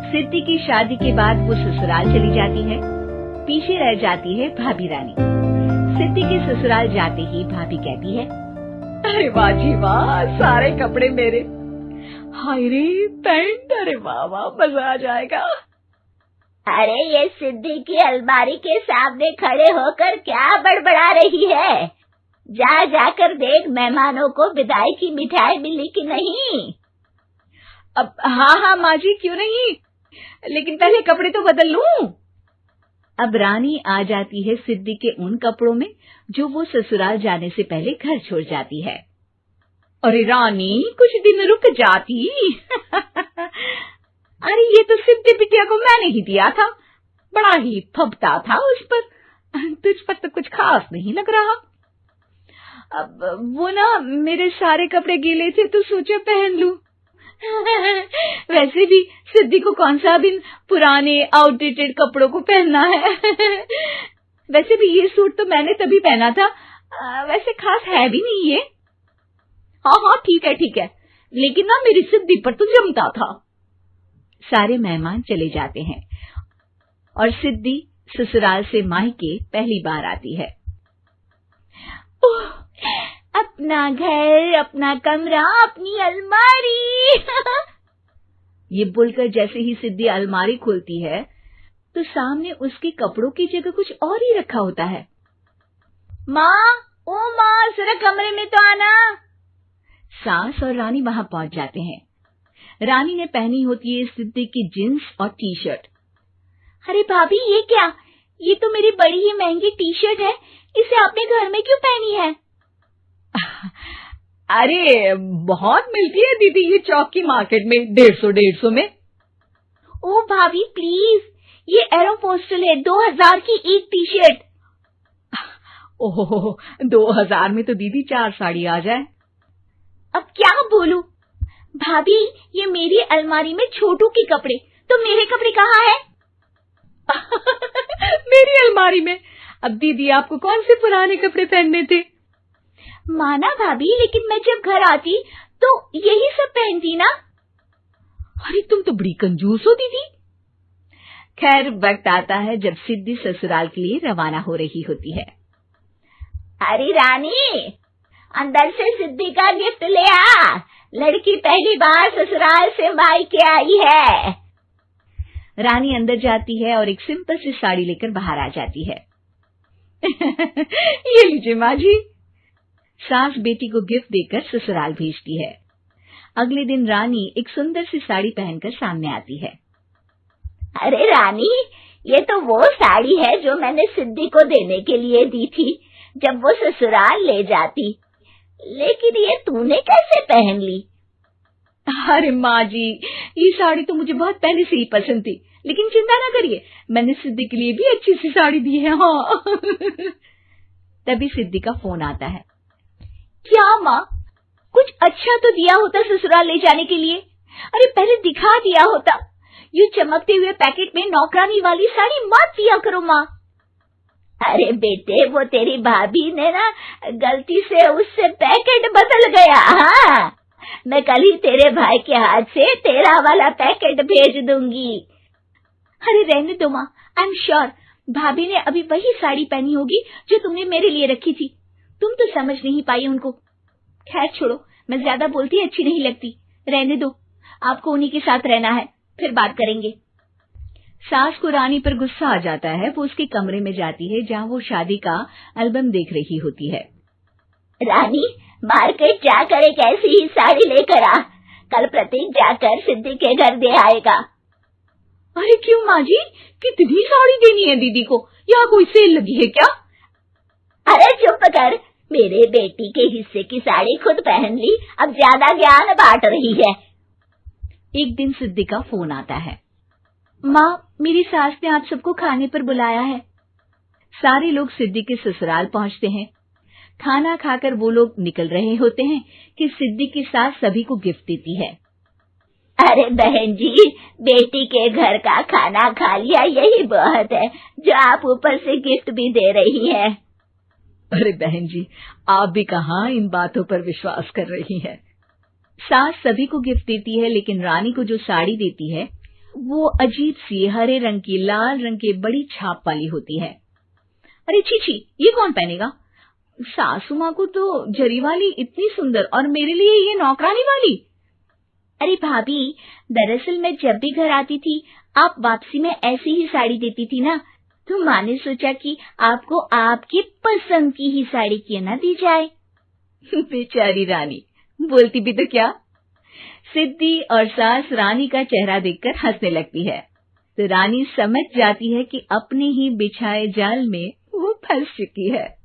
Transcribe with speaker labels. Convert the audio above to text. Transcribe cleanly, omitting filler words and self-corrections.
Speaker 1: सिद्धि की शादी के बाद वो ससुराल चली जाती है। पीछे रह जाती है भाभी रानी। सिद्धि के ससुराल जाते ही भाभी कहती है,
Speaker 2: अरे वाह जी वाह, सारे कपड़े मेरे। हाय रे पैंट, अरे वाह वाह, मजा आ जाएगा।
Speaker 3: अरे ये सिद्धि की अलमारी के सामने खड़े होकर क्या बड़बड़ा रही है? जा जाकर देख मेहमानों को विदाई की मिठाई मिली कि नहीं।
Speaker 2: अब हाँ माँ जी, क्यों नहीं, लेकिन पहले कपड़े तो बदल लूं।
Speaker 1: अब रानी आ जाती है सिद्धि के उन कपड़ों में जो वो ससुराल जाने से पहले घर छोड़ जाती है।
Speaker 2: अरे रानी, कुछ दिन रुक जाती। अरे ये तो सिद्धि बिटिया को मैंने ही दिया था, बड़ा ही फबता था उस पर, तुझ पर तो कुछ खास नहीं लग रहा। अब वो ना मेरे सारे कपड़े गीले थे तो सोचा पहन लूं। वैसे भी सिद्धि को कौन सा भी पुराने आउटडेटेड कपड़ों को पहनना है। वैसे भी ये सूट तो मैंने तभी पहना था, वैसे खास है भी नहीं ये। हाँ ठीक है, लेकिन ना मेरी सिद्धि पर तो जमता था।
Speaker 1: सारे मेहमान चले जाते हैं और सिद्धि ससुराल से मायके पहली बार आती है।
Speaker 3: ओह, अपना घर, अपना कमरा, अपनी अलमारी।
Speaker 1: ये बोलकर जैसे ही सिद्धि अलमारी खोलती है तो सामने उसके कपड़ों की जगह कुछ और ही रखा होता है।
Speaker 3: माँ, ओ माँ, जरा कमरे में तो आना।
Speaker 1: सास और रानी वहां पहुंच जाते हैं। रानी ने पहनी होती है सिद्धि की जींस और टी शर्ट।
Speaker 3: अरे भाभी, ये क्या? ये तो मेरी बड़ी ही महंगी टी शर्ट है, इसे आपने घर में क्यों पहनी है?
Speaker 2: अरे बहुत मिलती है दीदी ये चौक की मार्केट में, 150 में।
Speaker 3: ओ भाभी प्लीज, ये एरोपोस्टल है, 2000 की एक टी शर्ट।
Speaker 2: ओह, 2000 में तो दीदी 4 साड़ी आ जाए।
Speaker 3: अब क्या बोलूं? भाभी, ये मेरी अलमारी में छोटू के कपड़े, तो मेरे कपड़े कहाँ हैं?
Speaker 2: मेरी अलमारी में? अब दीदी आपको कौन से पुराने कपड़े पहनने थे?
Speaker 3: माना भाभी, लेकिन मैं जब घर आती तो यही सब पहनती ना।
Speaker 2: अरे तुम तो बड़ी कंजूस हो दीदी।
Speaker 1: खैर, वक्त आता है जब सिद्धि ससुराल के लिए रवाना हो रही होती है।
Speaker 3: अरे रानी, अंदर से सिद्धि का गिफ्ट ले आ, लड़की पहली बार ससुराल से मायके आई है।
Speaker 1: रानी अंदर जाती है और एक सिंपल सी साड़ी लेकर बाहर आ जाती है।
Speaker 2: ये लीजिए माँ जी।
Speaker 1: सास बेटी को गिफ्ट देकर ससुराल भेजती है। अगले दिन रानी एक सुंदर सी साड़ी पहनकर सामने आती है।
Speaker 3: अरे रानी, ये तो वो साड़ी है जो मैंने सिद्धि को देने के लिए दी थी जब वो ससुराल ले जाती, लेकिन ये तूने कैसे पहन ली?
Speaker 2: अरे माँ जी, ये साड़ी तो मुझे बहुत पहले से ही पसंद थी, लेकिन चिंता ना करिए, मैंने सिद्धि के लिए भी अच्छी सी साड़ी दी है। हाँ।
Speaker 1: तभी सिद्धि का फोन आता है।
Speaker 3: क्या माँ, कुछ अच्छा तो दिया होता ससुराल ले जाने के लिए। अरे पहले दिखा दिया होता। ये चमकते हुए पैकेट में नौकरानी वाली साड़ी मत दिया करो माँ। अरे बेटे, वो तेरी भाभी ने ना गलती से उससे पैकेट बदल गया। हाँ, मैं कल ही तेरे भाई के हाथ से तेरा वाला पैकेट भेज दूंगी। अरे रहने दो माँ, आई एम श्योर भाभी ने अभी वही साड़ी पहनी होगी जो तुमने मेरे लिए रखी थी। तुम तो समझ नहीं पाई उनको। खैर छोड़ो, मैं ज्यादा बोलती अच्छी नहीं लगती, रहने दो, आपको उन्हीं के साथ रहना है, फिर बात करेंगे।
Speaker 1: सास को रानी पर गुस्सा आ जाता है। वो उसके कमरे में जाती है जहाँ वो शादी का एल्बम देख रही होती है।
Speaker 3: रानी, मार्केट जाकर एक ऐसी ही साड़ी लेकर आ, कल प्रतीक जाकर सिद्धि के घर दे आएगा।
Speaker 2: अरे क्यों माँ जी, कितनी साड़ी देनी है दीदी को? यहाँ कोई सेल लगी है क्या?
Speaker 3: अरे चुप कर, मेरे बेटी के हिस्से की साड़ी खुद पहन ली, अब ज्यादा ज्ञान बांट रही है।
Speaker 1: एक दिन सिद्धि का फोन आता है। माँ, मेरी सास ने आप सबको खाने पर बुलाया है। सारे लोग सिद्धि के ससुराल पहुँचते हैं। खाना खाकर वो लोग निकल रहे होते हैं कि सिद्धि की सास सभी को गिफ्ट देती है।
Speaker 3: अरे बहन जी, बेटी के घर का खाना खा लिया, यही बहुत है जो आप ऊपर से गिफ्ट भी दे रही हैं।
Speaker 2: अरे बहन जी, आप भी कहाँ इन बातों पर विश्वास कर रही हैं।
Speaker 1: सास सभी को गिफ्ट देती है, लेकिन रानी को जो साड़ी देती है वो अजीब सी हरे रंग की लाल रंग के बड़ी छाप वाली होती है। अरे छी छी, ये कौन पहनेगा? सासू माँ को तो जरी वाली इतनी सुंदर और मेरे लिए ये नौकरानी वाली।
Speaker 3: अरे भाभी, दरअसल मैं जब भी घर आती थी आप वापसी में ऐसी ही साड़ी देती थी ना, तो माँ ने सोचा कि आपको आपकी पसंद की ही साड़ी क्यों ना दी जाए।
Speaker 1: बेचारी रानी, बोलती भी तो क्या। सिद्धि और सास रानी का चेहरा देखकर हंसने लगती है, तो रानी समझ जाती है कि अपने ही बिछाए जाल में वो फंस चुकी है।